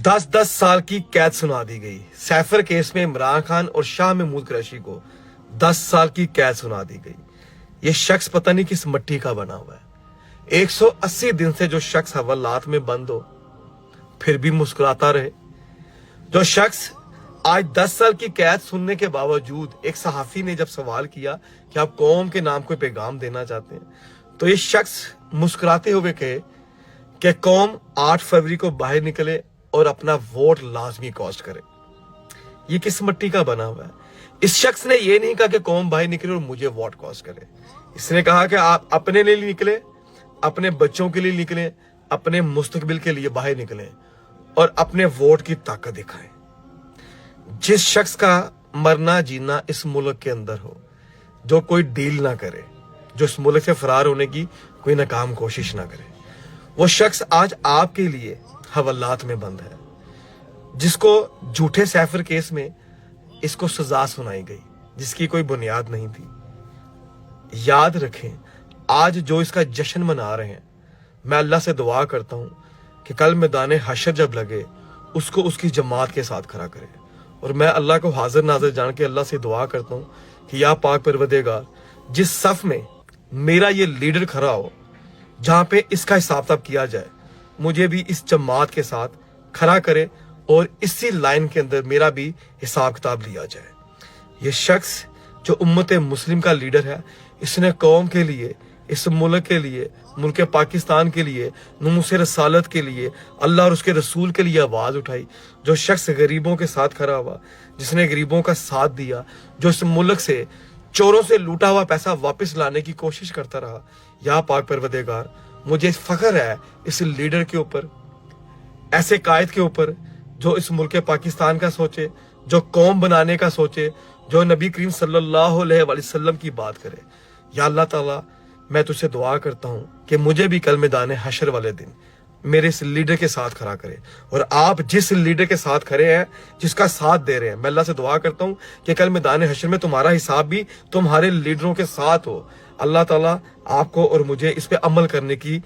10-10 साल की कैद सुना दी गई। सैफर केस में इमरान खान और शाह महमूद कुरैशी को 10 साल की कैद सुना दी गई। ये शख्स पता नहीं किस मट्टी का बना हुआ है। 180 दिन से जो शख्स हवालात में बंद हो फिर भी मुस्कुराता रहे। जो शख्स आज 10 साल की कैद सुनने के बावजूद, एक सहाफी ने जब सवाल किया कि आप कौम के नाम कोई पैगाम देना चाहते हैं, तो ये शख्स मुस्कुराते हुए कहे कि कौम 8 फरवरी को बाहर निकले और अपना वोट लाजमी कॉस्ट करे। ये किस मट्टी का बना हुआ है? इस शख्स ने ये नहीं कहा कि कौम बाहर निकले और मुझे वोट कॉस्ट करे। इसने कहा कि आप अपने लिए निकले, अपने बच्चों के लिए निकले, अपने मुस्तकबिल के लिए बाहर निकले और अपने वोट की ताकत दिखाएं। जिस शख्स का मरना जीना इस मुल्क के अंदर हो, जो कोई डील ना करे, जो इस मुल्क से फरार होने की कोई नाकाम कोशिश ना करे, वो शख्स आज आपके लिए हवालात में बंद है। जिसको झूठे सैफर केस में इसको सजा सुनाई गई जिसकी कोई बुनियाद नहीं थी। याद रखें, आज जो इसका जश्न मना रहे हैं, मैं अल्लाह से दुआ करता हूं कि कल मैदान हशर जब लगे उसको उसकी जमात के साथ खड़ा करे। और मैं अल्लाह को हाजिर नाजिर जान के अल्लाह से दुआ करता हूं कि या पाक परवरदिगार, जिस सफ में मेरा ये लीडर खड़ा हो, जहां पे इसका हिसाब किताब किया जाए, मुझे भी इस जमात के साथ खड़ा करे और इसी लाइन के अंदर मेरा भी हिसाब किताब लिया जाए। ये शख्स जो उम्मत मुस्लिम का लीडर है, इसने कौम के लिए, इस मुल्क के लिए, मुल्क पाकिस्तान के लिए, नमूस रसालत के लिए, अल्लाह और उसके रसूल के लिए आवाज उठाई। जो शख्स गरीबों के साथ खड़ा हुआ, जिसने गरीबों का साथ दिया, जो इस मुल्क से चोरों से लूटा हुआ पैसा वापस लाने की कोशिश करता रहा। या पाक परवरदिगार, मुझे फख्र है इस लीडर के ऊपर, ऐसे कायद के ऊपर जो इस मुल्क पाकिस्तान का सोचे, जो कौम बनाने का सोचे, जो नबी करीम सल्लल्लाहु अलैहि वसल्लम की बात करे। या अल्लाह ताला, मैं तुझसे दुआ करता हूं कि मुझे भी कल मैदान हशर वाले दिन मेरे इस लीडर के साथ खड़ा करे। और आप जिस लीडर के साथ खड़े हैं, जिसका साथ दे रहे हैं, मैं अल्लाह से दुआ करता हूं कि कल मैदान हशर में तुम्हारा हिसाब भी तुम्हारे लीडरों के साथ हो। अल्लाह ताला आपको और मुझे इस पे अमल करने की